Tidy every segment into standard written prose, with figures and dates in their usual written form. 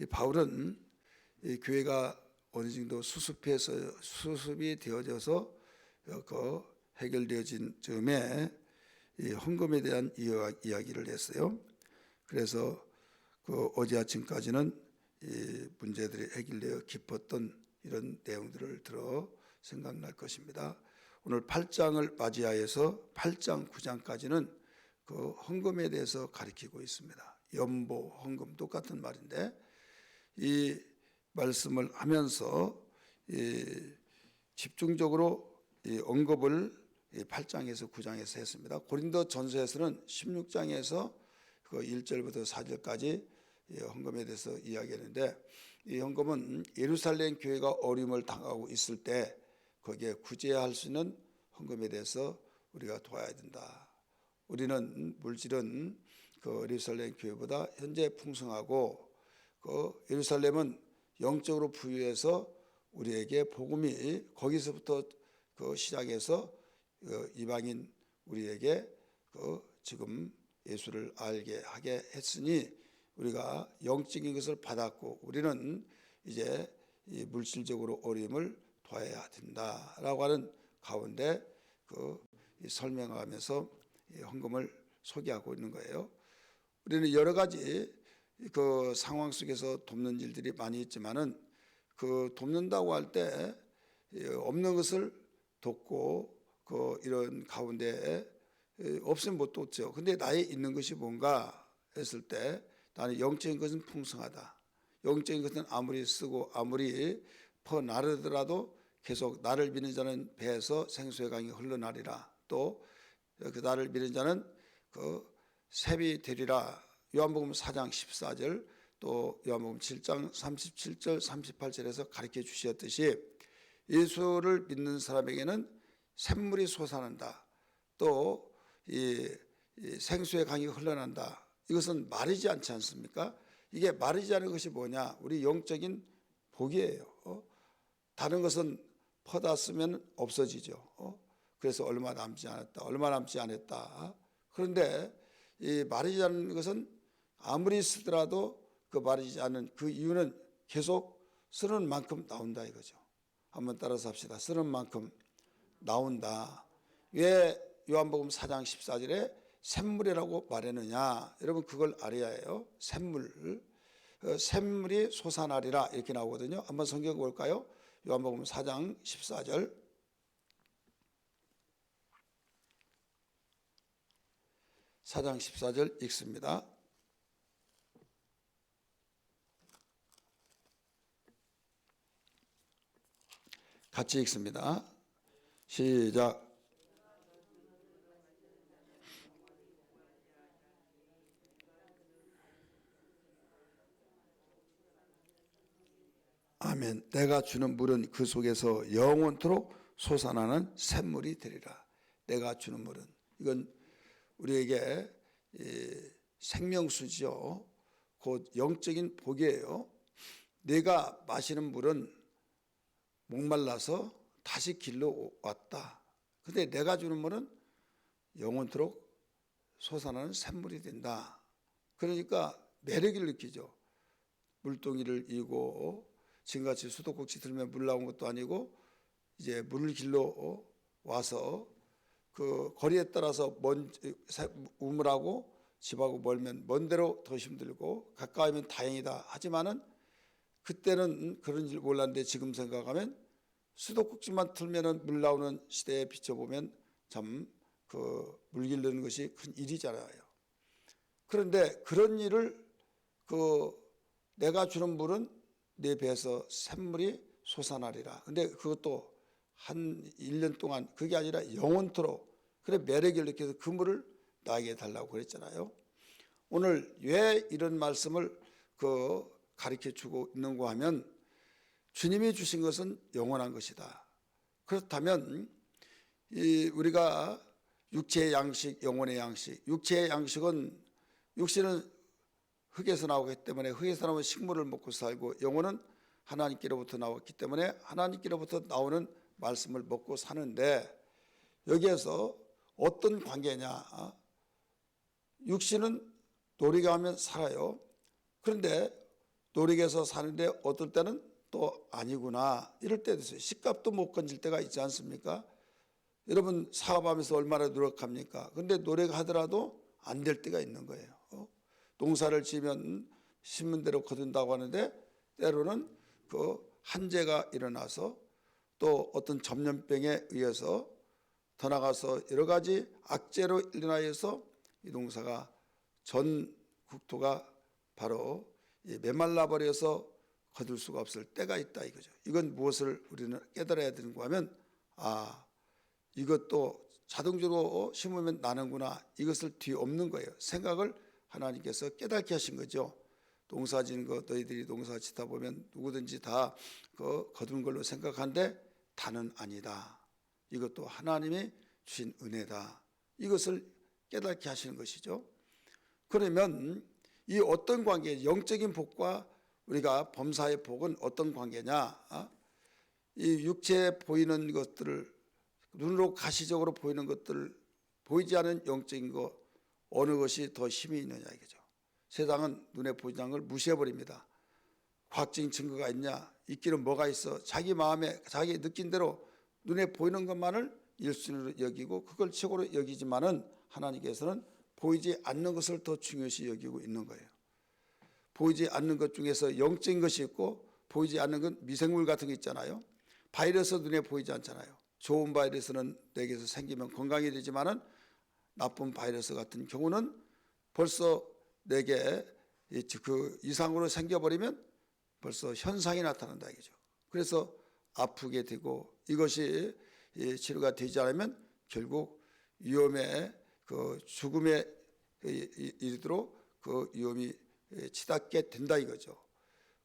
이 바울은 이 교회가 어느 정도 수습이 되어져서 그 해결되어진 즈음에 이 헌금에 대한 이야기를 했어요. 그래서 그 어제 아침까지는 이 문제들이 해결되어 깊었던 이런 내용들을 들어 생각날 것입니다. 오늘 8장을 맞이하여서 8장 9장까지는 그 헌금에 대해서 가르치고 있습니다. 연보, 헌금 똑같은 말인데 이 말씀을 하면서 이 집중적으로 이 언급을 8장에서 9장에서 했습니다. 고린도 전서에서는 16장에서 그 1절부터 4절까지 헌금에 대해서 이야기했는데 이 헌금은 예루살렘 교회가 어려움을 당하고 있을 때 거기에 구제할 수 있는 헌금에 대해서 우리가 도와야 된다. 우리는 물질은 그 예루살렘 교회보다 현재 풍성하고 그 예루살렘은 영적으로 부유해서 우리에게 복음이 거기서부터 그 시작해서 이방인 우리에게 그 지금 예수를 알게 하게 했으니 우리가 영적인 것을 받았고 우리는 이제 이 물질적으로 어려움을 도와야 된다라고 하는 가운데 그 설명하면서 헌금을 소개하고 있는 거예요. 우리는 여러 가지 그 상황 속에서 돕는 일들이 많이 있지만은 그 돕는다고 할 때 없는 것을 돕고 그 이런 가운데 없으면 못 돕죠. 근데 나에 있는 것이 뭔가 했을 때 나는 영적인 것은 풍성하다. 영적인 것은 아무리 쓰고 아무리 퍼나르더라도 계속 나를 믿는 자는 배에서 생수의 강이 흘러나리라. 또 그 나를 믿는 자는 그 샘이 되리라. 요한복음 4장 14절 또 요한복음 7장 37절 38절에서 가르쳐 주셨듯이 예수를 믿는 사람에게는 샘물이 솟아난다. 또 이 생수의 강이 흘러난다. 이것은 마르지 않지 않습니까? 이게 마르지 않은 것이 뭐냐? 우리 영적인 복이에요. 다른 것은 퍼다 쓰면 없어지죠. 그래서 얼마 남지 않았다. 얼마 남지 않았다. 그런데 이 마르지 않는 것은 아무리 쓰더라도 그 마르지 않는 그 이유는 계속 쓰는 만큼 나온다 이거죠. 한번 따라서 합시다. 쓰는 만큼 나온다. 왜 요한복음 4장 14절에 샘물이라고 말했느냐? 여러분 그걸 알아야 해요. 샘물. 샘물이 솟아나리라 이렇게 나오거든요. 한번 성경 볼까요? 요한복음 4장 14절. 4장 14절 읽습니다. 같이 읽습니다. 시작. 아멘. 내가 주는 물은 그 속에서 영원토록 솟아나는 샘물이 되리라. 내가 주는 물은 이건 우리에게 생명수죠. 곧 영적인 복이에요. 내가 마시는 물은 목말라서 다시 길러 왔다. 근데 내가 주는 물은 영원토록 솟아나는 샘물이 된다. 그러니까 매력을 느끼죠. 물동이를 이고 지금같이 수도꼭지 들면 물 나온 것도 아니고 이제 물을 길러 와서 그 거리에 따라서 우물하고 집하고 멀면 먼 데로 더 힘들고 가까이면 다행이다 하지만은 그때는 그런 줄 몰랐는데 지금 생각하면 수도꼭지만 틀면은 물 나오는 시대에 비춰보면 참 그 물 길르는 것이 큰 일이잖아요. 그런데 그런 일을 그 내가 주는 물은 내 배에서 샘물이 솟아나리라. 근데 그것도 한 1년 동안 그게 아니라 영원토록 그래 매력을 느껴서 그 물을 나에게 달라고 그랬잖아요. 오늘 왜 이런 말씀을 그 가르쳐 주고 있는가 하면 주님이 주신 것은 영원한 것이다. 그렇다면 우리가 육체의 양식, 영혼의 양식, 육체의 양식은 육신은 흙에서 나오기 때문에 흙에서 나오는 식물을 먹고 살고 영혼은 하나님께로부터 나왔기 때문에 하나님께로부터 나오는 말씀을 먹고 사는데 여기에서 어떤 관계냐? 육신은 노력하면 살아요. 그런데 노력해서 사는데 어떨 때는 또 아니구나 이럴 때도 있어요. 집값도 못 건질 때가 있지 않습니까? 여러분 사업하면서 얼마나 노력합니까? 근데 노력하더라도 안 될 때가 있는 거예요. 농사를 지으면 심은 대로 거둔다고 하는데 때로는 그 한재가 일어나서 또 어떤 전염병에 의해서 더 나가서 여러 가지 악재로 일어나서 이 농사가 전 국토가 바로 메말라 버려서 거둘 수가 없을 때가 있다 이거죠. 이건 무엇을 우리는 깨달아야 되는가 하면 이것도 자동적으로 심으면 나는구나 이것을 뒤엎는 거예요. 생각을 하나님께서 깨닫게 하신 거죠. 농사 지는 거 너희들이 농사 짓다 보면 누구든지 다 거둔 걸로 생각하는데 다는 아니다. 이것도 하나님이 주신 은혜다. 이것을 깨닫게 하시는 것이죠. 그러면 이 어떤 관계, 영적인 복과 우리가 범사의 복은 어떤 관계냐? 이 육체에 보이는 것들을 눈으로 가시적으로 보이는 것들을 보이지 않은 영적인 것 어느 것이 더 힘이 있느냐 이거죠. 세상은 눈에 보이지 않는 걸 무시해버립니다. 과학적인 증거가 있냐? 있기는 뭐가 있어? 자기 마음에 자기 느낀 대로 눈에 보이는 것만을 1순위로 여기고 그걸 최고로 여기지만은 하나님께서는 보이지 않는 것을 더 중요시 여기고 있는 거예요. 보이지 않는 것 중에서 영적인 것이 있고 보이지 않는 건 미생물 같은 게 있잖아요. 바이러스 눈에 보이지 않잖아요. 좋은 바이러스는 내게서 생기면 건강이 되지만은 나쁜 바이러스 같은 경우는 벌써 내게 그 이상으로 생겨버리면 벌써 현상이 나타난다 이거죠. 그래서 아프게 되고 이것이 치료가 되지 않으면 결국 위험에 그 죽음에 이르도록 그 위험이 치닫게 된다 이거죠.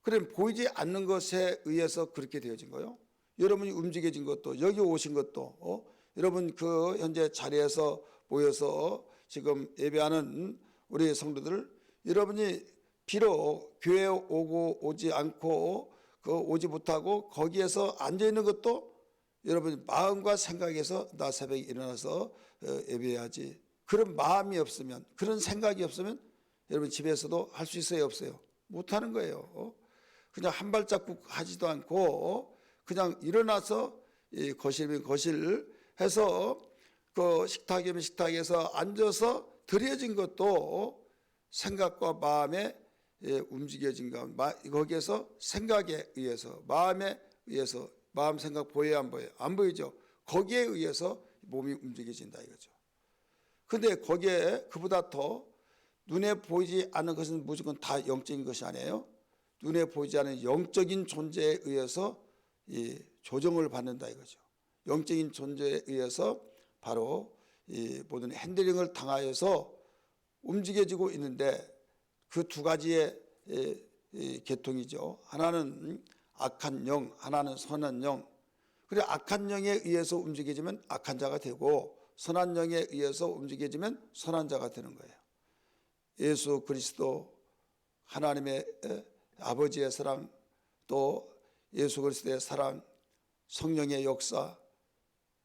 그럼 보이지 않는 것에 의해서 그렇게 되어진 거예요. 여러분이 움직여진 것도 여기 오신 것도 여러분 그 현재 자리에서 모여서 지금 예배하는 우리 성도들 여러분이 비록 교회에 오고 오지 않고 오지 못하고 거기에서 앉아 있는 것도 여러분 마음과 생각에서 나 새벽에 일어나서 예배해야지 그런 마음이 없으면 그런 생각이 없으면 여러분 집에서도 할 수 있어요 없어요? 못하는 거예요. 그냥 한 발자국 하지도 않고 그냥 일어나서 거실이면 거실 해서 그 식탁이면 식탁에서 앉아서 드려진 것도 생각과 마음에 움직여진 것 거기에서 생각에 의해서 마음에 의해서 마음 생각 보여야 안 보여요? 안 보이죠. 거기에 의해서 몸이 움직여진다 이거죠. 근데 거기에 그보다 더 눈에 보이지 않는 것은 무조건 다 영적인 것이 아니에요. 눈에 보이지 않는 영적인 존재에 의해서 이 조정을 받는다 이거죠. 영적인 존재에 의해서 바로 이 모든 핸들링을 당하여서 움직여지고 있는데 그 두 가지의 계통이죠. 하나는 악한 영, 하나는 선한 영. 그래 악한 영에 의해서 움직여지면 악한 자가 되고 선한 영에 의해서 움직여지면 선한 자가 되는 거예요. 예수 그리스도 하나님의 아버지의 사랑 또 예수 그리스도의 사랑 성령의 역사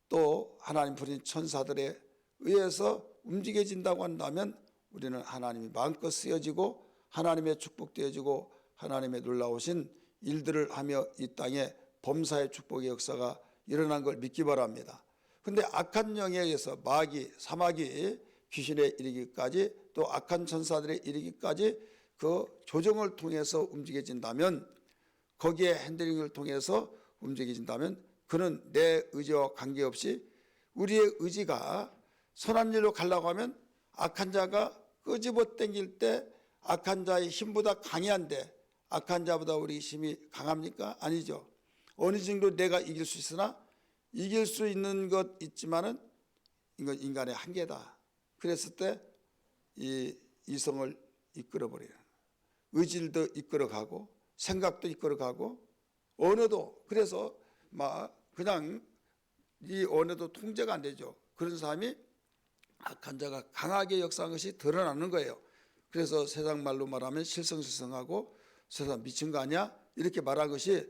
또 하나님 부린 천사들에 의해서 움직여진다고 한다면 우리는 하나님이 마음껏 쓰여지고 하나님의 축복되어지고 하나님의 놀라우신 일들을 하며 이 땅에 범사의 축복의 역사가 일어난 걸 믿기 바랍니다. 그런데 악한 영에 의해서 마귀, 사마귀, 귀신에 이르기까지 또 악한 천사들에 이르기까지 그 조정을 통해서 움직여진다면 거기에 핸들링을 통해서 움직여진다면 그는 내 의지와 관계없이 우리의 의지가 선한 일로 가려고 하면 악한 자가 끄집어 당길 때 악한 자의 힘보다 강해한데 악한 자보다 우리 힘이 강합니까? 아니죠. 어느 정도 내가 이길 수 있으나 이길 수 있는 것 있지만은 이건 인간의 한계다. 그랬을 때 이 이성을 이끌어버리는 의지도 이끌어가고 생각도 이끌어가고 언어도 그래서 막 그냥 이 언어도 통제가 안 되죠. 그런 사람이 악한 자가 강하게 역사한 것이 드러나는 거예요. 그래서 세상 말로 말하면 실성실성하고 세상 미친 거 아니야? 이렇게 말한 것이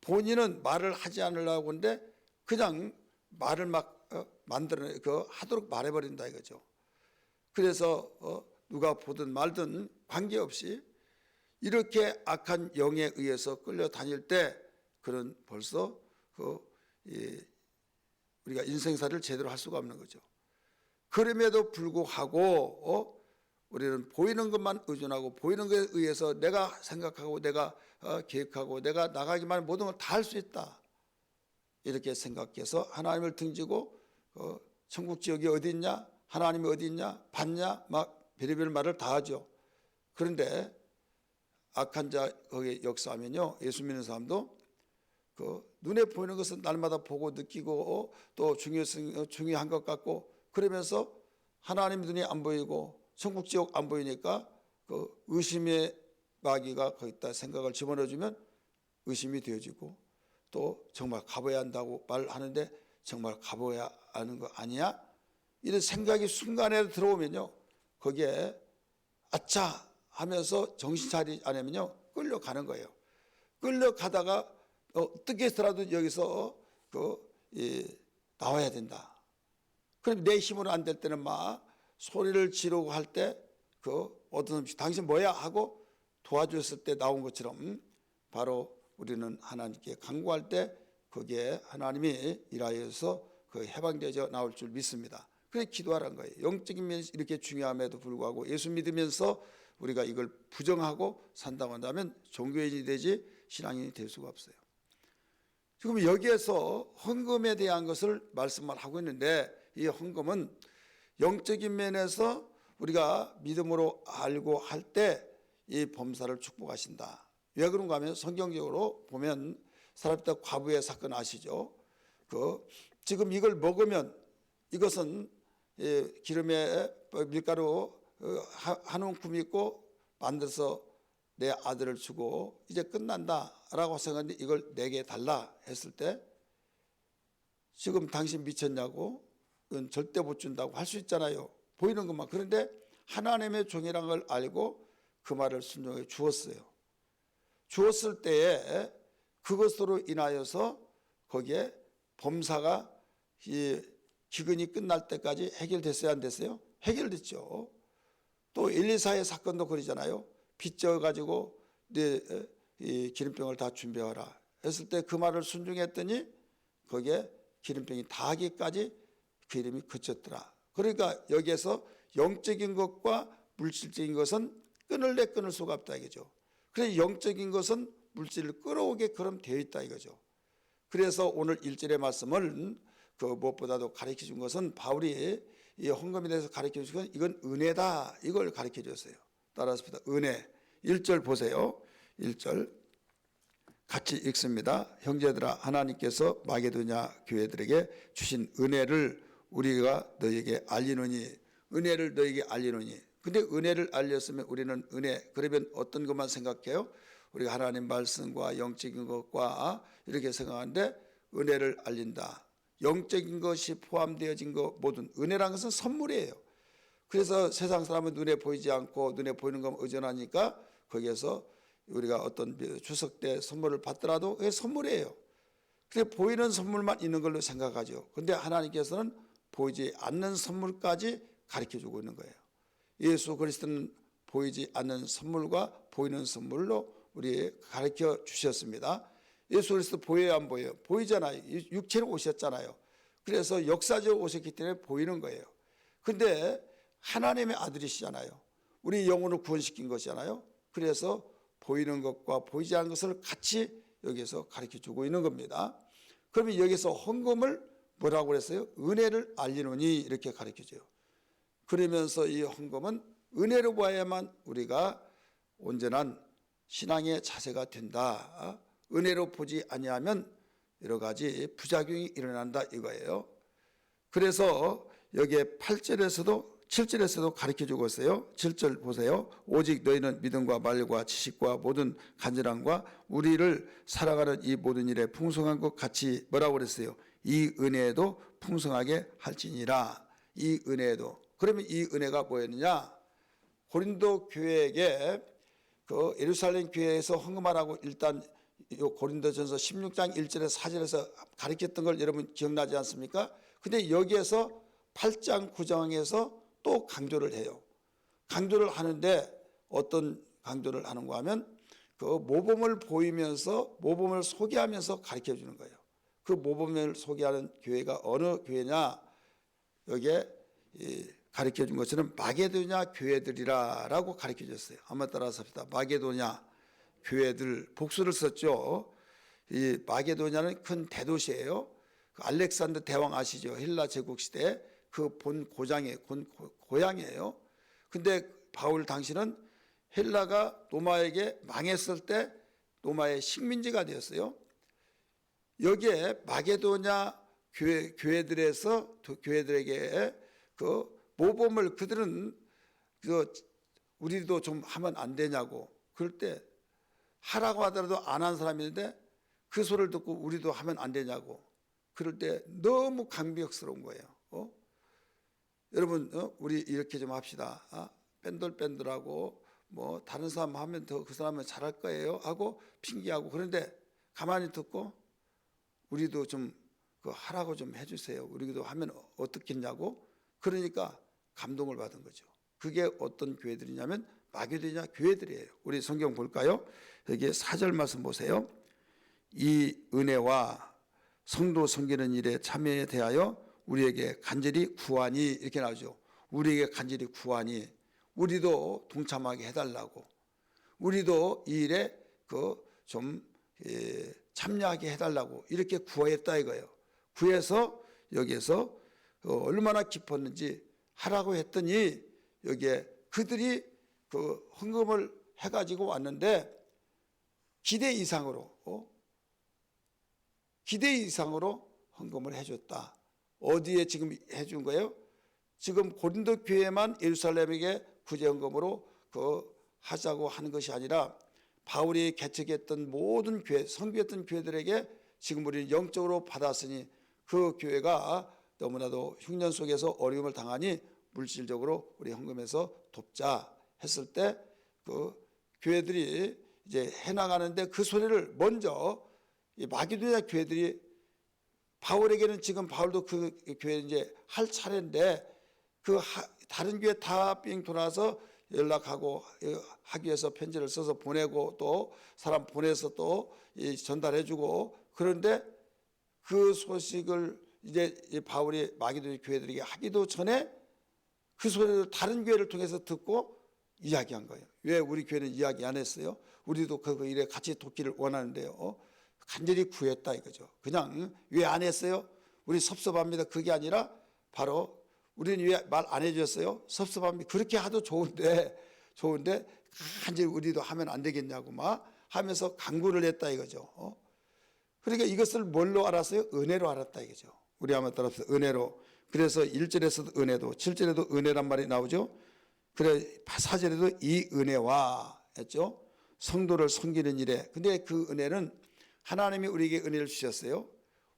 본인은 말을 하지 않으려고 하는데 그냥 말을 막 만들어내 하도록 말해버린다 이거죠. 그래서 누가 보든 말든 관계없이 이렇게 악한 영에 의해서 끌려다닐 때 그는 벌써 우리가 인생살이를 제대로 할 수가 없는 거죠. 그럼에도 불구하고 우리는 보이는 것만 의존하고 보이는 것에 의해서 내가 생각하고 내가 계획하고 내가 나가기만 모든 걸 다 할 수 있다, 이렇게 생각해서 하나님을 등지고 천국 지역이 어디 있냐, 하나님이 어디 있냐, 봤냐, 막 별의별 말을 다 하죠. 그런데 악한 자 거기에 역사하면요, 예수 믿는 사람도 눈에 보이는 것은 날마다 보고 느끼고 또 중요한 것 같고 그러면서 하나님 눈이 안 보이고 천국 지옥 안 보이니까 의심의 마귀가 거기다 생각을 집어넣어주면 의심이 되어지고, 또 정말 가봐야 한다고 말하는데 정말 가봐야 하는 거 아니야? 이런 생각이 순간에 들어오면요, 거기에 아차 하면서 정신 차리지 않으면요 끌려가는 거예요. 끌려가다가 어떻게 해서라도 여기서 나와야 된다. 그럼 내 힘으로 안 될 때는 막 소리를 지르고 할 때 어떤 사람이 당신 뭐야 하고 도와줬을 때 나온 것처럼 바로 우리는 하나님께 간구할 때 거기에 하나님이 일하여서 해방되어 나올 줄 믿습니다. 그래서 기도하라는 거예요. 영적인 면에서 이렇게 중요함에도 불구하고 예수 믿으면서 우리가 이걸 부정하고 산다고 한다면 종교인이 되지 신앙인이 될 수가 없어요. 지금 여기에서 헌금에 대한 것을 말씀을 하고 있는데, 이 헌금은 영적인 면에서 우리가 믿음으로 알고 할 때 이 범사를 축복하신다. 왜 그런가 하면 성경적으로 보면 사렙다 과부의 사건 아시죠? 지금 이걸 먹으면 이것은 기름에 밀가루 한 움큼 있고 만들어서 내 아들을 주고 이제 끝난다라고 생각했는데 이걸 내게 달라 했을 때 지금 당신 미쳤냐고, 이건 절대 못 준다고 할 수 있잖아요. 보이는 것만. 그런데 하나님의 종이라는 걸 알고 그 말을 순종해 주었어요. 주었을 때에 그것으로 인하여서 거기에 범사가 이 기근이 끝날 때까지 해결됐어요, 안 됐어요? 해결됐죠. 또 엘리사의 사건도 그러잖아요. 빚져가지고 내 기름병을 다 준비하라 했을 때 그 말을 순종했더니 거기에 기름병이 다하기까지 기름이 그쳤더라. 그러니까 여기에서 영적인 것과 물질적인 것은 끊을 수가 없다 이거죠. 그래서 영적인 것은 물질을 끌어오게 그럼 되어 있다 이거죠. 그래서 오늘 1절의 말씀을 무엇보다도 가르쳐 준 것은 바울이 이 헌금에 대해서 가르쳐 준 건 이건 은혜다, 이걸 가르쳐 줬어요. 따라서 은혜. 1절 보세요. 1절 같이 읽습니다. 형제들아, 하나님께서 마게도냐 교회들에게 주신 은혜를 우리가 너에게 알리노니, 은혜를 너에게 알리노니. 근데 은혜를 알렸으면 우리는 은혜, 그러면 어떤 것만 생각해요? 우리가 하나님 말씀과 영적인 것과 이렇게 생각하는데, 은혜를 알린다, 영적인 것이 포함되어진 것 모든, 은혜라는 것은 선물이에요. 그래서 세상 사람은 눈에 보이지 않고 눈에 보이는 것만 의존하니까 거기에서 우리가 어떤 추석 때 선물을 받더라도 그게 선물이에요. 그래서 보이는 선물만 있는 걸로 생각하죠. 그런데 하나님께서는 보이지 않는 선물까지 가르쳐주고 있는 거예요. 예수 그리스도는 보이지 않는 선물과 보이는 선물로 우리 가르쳐 주셨습니다. 예수 그리스도 보여요, 안 보여요? 보이잖아요. 육체로 오셨잖아요. 그래서 역사적으로 오셨기 때문에 보이는 거예요. 근데 하나님의 아들이시잖아요. 우리 영혼을 구원시킨 것이잖아요. 그래서 보이는 것과 보이지 않는 것을 같이 여기서 가르쳐 주고 있는 겁니다. 그러면 여기서 헌금을 뭐라고 그랬어요? 은혜를 알리노니, 이렇게 가르쳐 줘요. 그러면서 이 헌금은 은혜로 봐야만 우리가 온전한 신앙의 자세가 된다. 은혜로 보지 아니하면 여러 가지 부작용이 일어난다 이거예요. 그래서 여기에 8절에서도 7절에서도 가르쳐주고 있어요. 7절 보세요. 오직 너희는 믿음과 말과 지식과 모든 간절함과 우리를 살아가는 이 모든 일에 풍성한 것 같이 뭐라고 그랬어요? 이 은혜에도 풍성하게 할지니라. 이 은혜에도. 그러면 이 은혜가 뭐였느냐? 고린도 교회에게 예루살렘 교회에서 헌금하라고 일단 고린도전서 16장 1절에서 4절에서 가르쳤던 걸 여러분 기억나지 않습니까? 근데 여기에서 8장 9장에서 또 강조를 해요. 강조를 하는데 어떤 강조를 하는가 하면 그 모범을 보이면서 모범을 소개하면서 가르쳐 주는 거예요. 그 모범을 소개하는 교회가 어느 교회냐, 여기에 가르쳐 준 것처럼 마게도냐 교회들이라고 가르쳐 줬어요. 한번 따라서 합시다. 마게도냐 교회들, 복수를 썼죠. 이 마게도냐는 큰 대도시예요. 그 알렉산더 대왕 아시죠? 헬라 제국 시대 그 본 고향이에요. 근데 바울 당시는 헬라가 로마에게 망했을 때 로마의 식민지가 되었어요. 여기에 마게도냐 교회들에게 그 모범을, 그들은 그 우리도 좀 하면 안 되냐고, 그럴 때 하라고 하더라도 안 한 사람이 있는데 그 소리를 듣고 우리도 하면 안 되냐고, 그럴 때 너무 강비역스러운 거예요. 여러분, 우리 이렇게 좀 합시다. 뺀돌뺀돌하고 뭐 다른 사람 하면 더 그 사람은 잘할 거예요 하고 핑계하고, 그런데 가만히 듣고 우리도 좀 그 하라고 좀 해주세요, 우리도 하면 어떻겠냐고, 그러니까 감동을 받은 거죠. 그게 어떤 교회들이냐면 마게도냐 교회들이에요. 우리 성경 볼까요? 여기 4절 말씀 보세요. 이 은혜와 성도 섬기는 일에 참여에 대하여 우리에게 간절히 구하니, 이렇게 나오죠. 우리에게 간절히 구하니, 우리도 동참하게 해달라고, 우리도 이 일에 좀 참여하게 해달라고 이렇게 구했다 이거예요. 구해서 여기에서 얼마나 깊었는지 하라고 했더니 여기에 그들이 그 헌금을 해가지고 왔는데 기대 이상으로 헌금을 해줬다. 어디에 지금 해준 거예요? 지금 고린도 교회만 예루살렘에게 구제 헌금으로 하자고 하는 것이 아니라 바울이 개척했던 모든 교회, 선교했던 교회들에게 지금 우리는 영적으로 받았으니 그 교회가 너무나도 흉년 속에서 어려움을 당하니 물질적으로 우리 헌금해서 돕자 했을 때 그 교회들이 이제 해나가는데 그 소리를 먼저 이 마게도냐 교회들이, 바울에게는 지금 바울도 그 교회 이제 할 차례인데 다른 교회 다 삥 돌아서 연락하고 하기 위해서 편지를 써서 보내고 또 사람 보내서 또 전달해주고, 그런데 그 소식을 이제 바울이 마게도냐 교회들에게 하기도 전에 그 소리를 다른 교회를 통해서 듣고 이야기한 거예요. 왜 우리 교회는 이야기 안 했어요? 우리도 그 일에 같이 돕기를 원하는데요. 간절히 구했다 이거죠. 그냥 왜 안 했어요? 우리 섭섭합니다. 그게 아니라 바로 우리는 왜 말 안 해줬어요? 섭섭합니다. 그렇게 하도 좋은데 간절히 우리도 하면 안 되겠냐고 막 하면서 강구를 했다 이거죠. 그러니까 이것을 뭘로 알았어요? 은혜로 알았다 이거죠. 우리 한번 따라서 은혜로. 그래서 1절에서도 은혜도, 7절에도 은혜란 말이 나오죠. 그래 4절에도 이 은혜와 했죠. 성도를 섬기는 일에. 근데 그 은혜는 하나님이 우리에게 은혜를 주셨어요.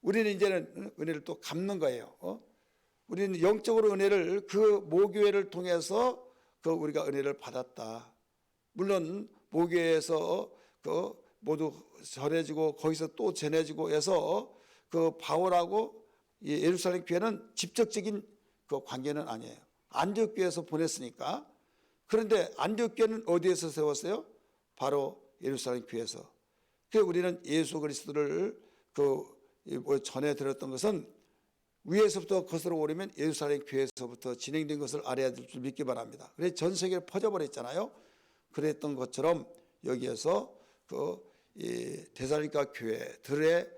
우리는 이제는 은혜를 또 갚는 거예요. 우리는 영적으로 은혜를 그 모교회를 통해서 우리가 은혜를 받았다. 물론 모교회에서 모두 전해지고 거기서 또 전해지고 해서 바울하고 예루살렘 교회는 직접적인 관계는 아니에요. 안디옥 교회에서 보냈으니까. 그런데 안디옥 교회는 어디에서 세웠어요? 바로 예루살렘 교회에서. 그래서 우리는 예수 그리스도를 전해 들었던 것은 위에서부터 거슬러 오르면 예루살렘 교회에서부터 진행된 것을 알아야 될 줄 믿기 바랍니다. 그래서 전 세계로 퍼져버렸잖아요. 그랬던 것처럼 여기에서 데살로니가 교회들의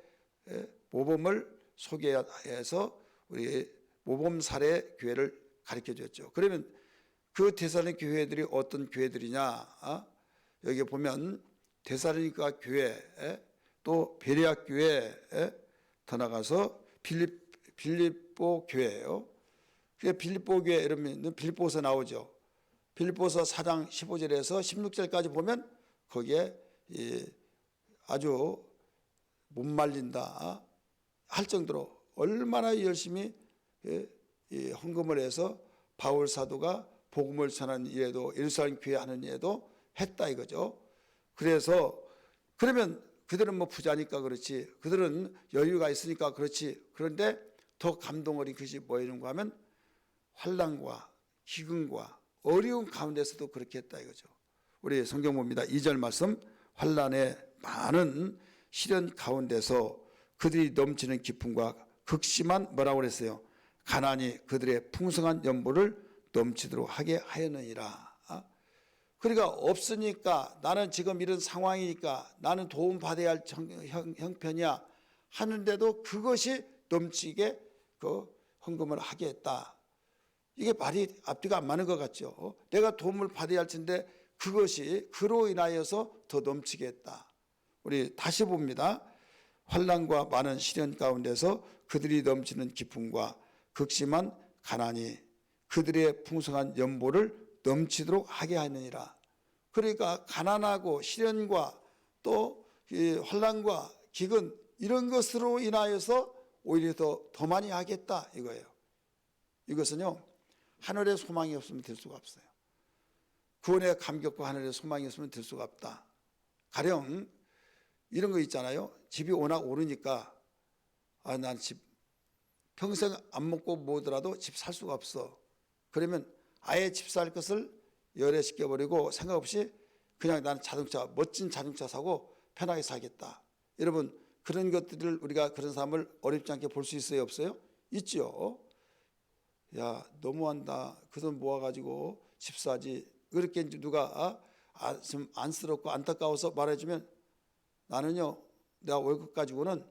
모범을 소개해서 우리 모범 사례 교회를 가르쳐 줬죠. 그러면 그 데살로니가 교회들이 어떤 교회들이냐? 여기 보면 데살로니가 교회, 또 베레아 교회, 더 나가서 빌립보 교회예요. 빌립보 교회 이러면 빌립보서 나오죠. 빌립보서 4장 15절에서 16절까지 보면 거기에 아주 못 말린다 할 정도로 얼마나 열심히 헌금을 해서 바울 사도가 복음을 전하는 일에도 예루살렘 교회 하는 일에도 했다 이거죠. 그래서 그러면 그들은 뭐 부자니까 그렇지, 그들은 여유가 있으니까 그렇지. 그런데 더 감동 어린 것이 뭐였는가 하면 환난과 기근과 어려운 가운데서도 그렇게 했다 이거죠. 우리 성경 봅니다. 2절 말씀, 환난의 많은 시련 가운데서 그들이 넘치는 기쁨과 극심한 뭐라고 그랬어요? 가난이 그들의 풍성한 연보를 넘치도록 하게 하였느니라. 그러니까 없으니까, 나는 지금 이런 상황이니까 나는 도움 받아야 할 형편이야 하는데도 그것이 넘치게 그 헌금을 하게 했다. 이게 말이 앞뒤가 안 맞는 것 같죠. 내가 도움을 받아야 할 텐데 그것이 그로 인하여서 더 넘치게 했다. 우리 다시 봅니다. 환난과 많은 시련 가운데서 그들이 넘치는 기쁨과 극심한 가난이 그들의 풍성한 연보를 넘치도록 하게 하느니라. 그러니까 가난하고 시련과 또 환난과 기근 이런 것으로 인하여서 오히려 더 많이 하겠다 이거예요. 이것은요, 하늘의 소망이 없으면 될 수가 없어요. 구원의 감격과 하늘의 소망이 없으면 될 수가 없다. 가령 이런 거 있잖아요. 집이 워낙 오르니까 난 집 평생 안 먹고 뭐더라도 집 살 수가 없어. 그러면 아예 집 살 것을 열애시켜버리고 생각 없이 그냥 나는 자동차, 멋진 자동차 사고 편하게 살겠다. 여러분, 그런 것들을 우리가 그런 사람을 어렵지 않게 볼 수 있어요, 없어요? 있죠. 야, 너무한다. 그 돈 모아가지고 집 사지. 그렇게 누가 좀 안쓰럽고 안타까워서 말해주면 나는요, 내가 월급 가지고는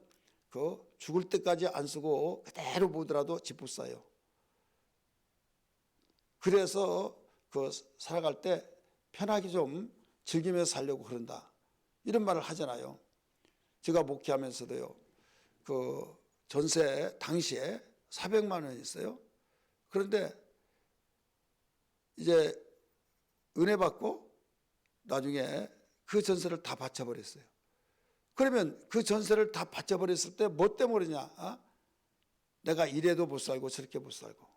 그 죽을 때까지 안 쓰고 그대로 보더라도 집 못 사요. 그래서 그 살아갈 때 편하게 좀 즐기면서 살려고 그런다. 이런 말을 하잖아요. 제가 목회하면서도요, 그 전세 당시에 400만 원이 있어요. 그런데 이제 은혜 받고 나중에 그 전세를 다 바쳐버렸어요. 그러면 그 전세를 다 바쳐버렸을 때 뭐 때문이냐? 내가 이래도 못 살고 저렇게 못 살고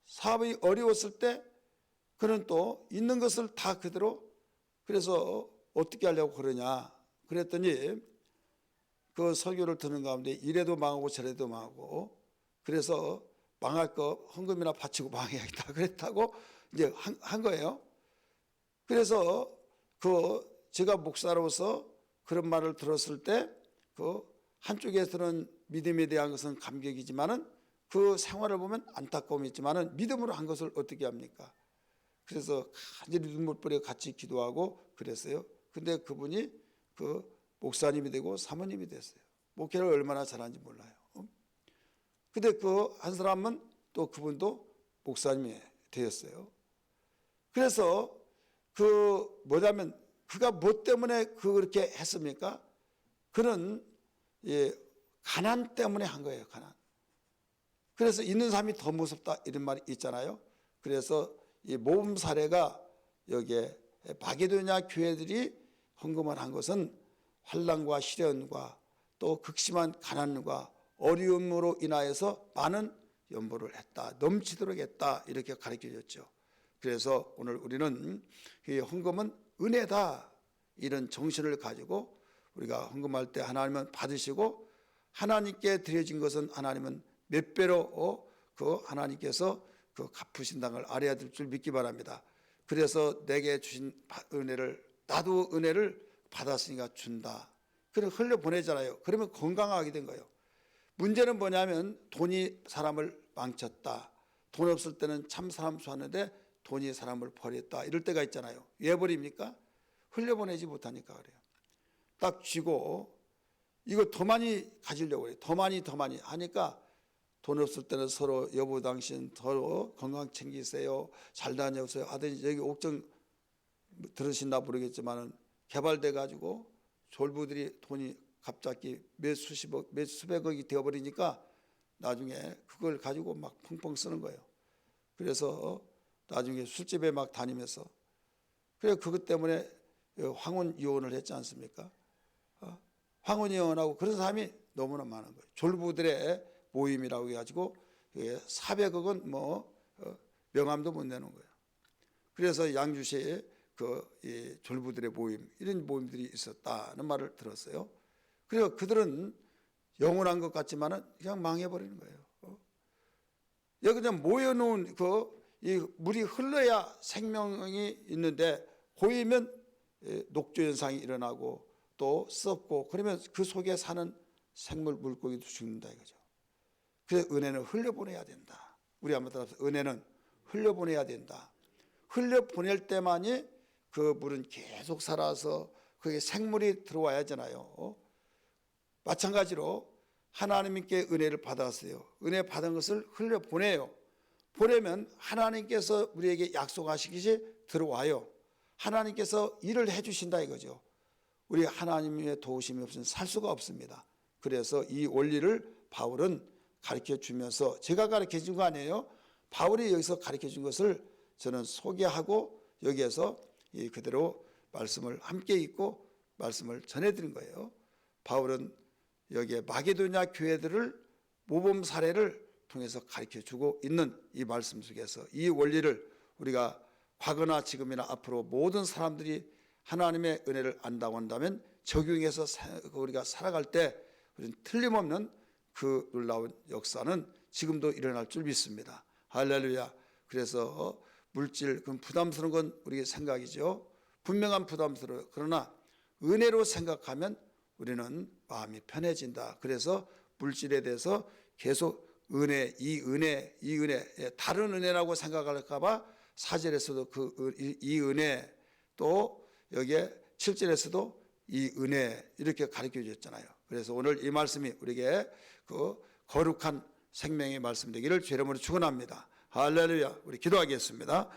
사업이 어려웠을 때 그는 또 있는 것을 다 그대로, 그래서 어떻게 하려고 그러냐 그랬더니 그 설교를 듣는 가운데 이래도 망하고 저래도 망하고, 그래서 망할 거 헌금이나 바치고 망해야겠다 그랬다고 이제 한 거예요. 그래서 제가 목사로서 그런 말을 들었을 때 그 한쪽에서는 믿음에 대한 것은 감격이지만은 그 생활을 보면 안타까움이 있지만은 믿음으로 한 것을 어떻게 합니까? 그래서 간절히 눈물 뿌려 같이 기도하고 그랬어요. 근데 그분이 그 목사님이 되고 사모님이 됐어요. 목회를 얼마나 잘하는지 몰라요. 근데 그 한 사람은 또 그분도 목사님이 되었어요. 그래서 뭐냐면 그가 뭐 때문에 그렇게 했습니까? 그는 가난 때문에 한 거예요. 가난. 그래서 있는 삶이 더 무섭다 이런 말이 있잖아요. 그래서 이 모범 사례가 여기에 마게도냐 교회들이 헌금을 한 것은 환난과 시련과 또 극심한 가난과 어려움으로 인하여서 많은 연보를 했다, 넘치도록 했다 이렇게 가르쳐줬죠. 그래서 오늘 우리는 이 헌금은 은혜다 이런 정신을 가지고 우리가 헌금할 때 하나님은 받으시고 하나님께 드려진 것은 하나님은 몇 배로 그 하나님께서 그 갚으신다는 걸 알아야 될 줄 믿기 바랍니다. 그래서 내게 주신 은혜를 나도 은혜를 받았으니까 준다. 그래 흘려보내잖아요. 그러면 건강하게 된 거예요. 문제는 뭐냐면 돈이 사람을 망쳤다. 돈 없을 때는 참 사람 좋았는데 돈이 사람을 버렸다. 이럴 때가 있잖아요. 왜 버립니까? 흘려보내지 못하니까 그래요. 딱 쥐고 이거 더 많이 가지려고 해요. 더 많이 하니까 돈 없을 때는 서로 여보 당신 서로 건강 챙기세요. 잘 다녀오세요. 하더니 여기 옥정 들으신다 모르겠지만은 개발돼 가지고 졸부들이 돈이 갑자기 몇 수십억, 몇 수백억이 되어버리니까 나중에 그걸 가지고 막 펑펑 쓰는 거예요. 그래서 나중에 술집에 막 다니면서 그래 그것 때문에 황혼 이혼을 했지 않습니까? 황혼 이혼하고 그런 사람이 너무나 많은 거예요. 졸부들의 모임이라고 해가지고 400억은 명함도 못 내는 거예요. 그래서 양주시에 이 졸부들의 모임 이런 모임들이 있었다는 말을 들었어요. 그래서 그들은 영원한 것 같지만은 그냥 망해버리는 거예요. 여기 그냥 모여놓은 이 물이 흘러야 생명이 있는데 보이면 녹조 현상이 일어나고 또 썩고 그러면 그 속에 사는 생물 물고기도 죽는다 이거죠. 그래서 은혜는 흘려보내야 된다. 우리 한번 따라서 은혜는 흘려보내야 된다. 흘려보낼 때만이 그 물은 계속 살아서 그게 생물이 들어와야 하잖아요. 마찬가지로 하나님께 은혜를 받았어요. 은혜 받은 것을 흘려보내요. 보내면 하나님께서 우리에게 약속하시기시 들어와요. 하나님께서 일을 해주신다 이거죠. 우리 하나님의 도우심이 없으면 살 수가 없습니다. 그래서 이 원리를 바울은 가르쳐 주면서 제가 가르쳐 준 거 아니에요. 바울이 여기서 가르쳐 준 것을 저는 소개하고 여기에서 그대로 말씀을 함께 읽고 말씀을 전해드린 거예요. 바울은 여기에 마게도냐 교회들을 모범 사례를 통해서 가르쳐 주고 있는 이 말씀 속에서 이 원리를 우리가 과거나 지금이나 앞으로 모든 사람들이 하나님의 은혜를 안다고 한다면 적용해서 우리가 살아갈 때 우리는 틀림없는 그 놀라운 역사는 지금도 일어날 줄 믿습니다. 할렐루야. 그래서 물질, 그 부담스러운 건 우리의 생각이죠. 분명한 부담스러워요. 그러나 은혜로 생각하면 우리는 마음이 편해진다. 그래서 물질에 대해서 계속 은혜, 이 은혜, 다른 은혜라고 생각할까 봐 4절에서도 이 은혜, 또 여기에 7절에서도 이 은혜 이렇게 가르쳐 주셨잖아요. 그래서 오늘 이 말씀이 우리에게 그 거룩한 생명의 말씀 되기를 주의 이름으로 축원합니다. 할렐루야. 우리 기도하겠습니다.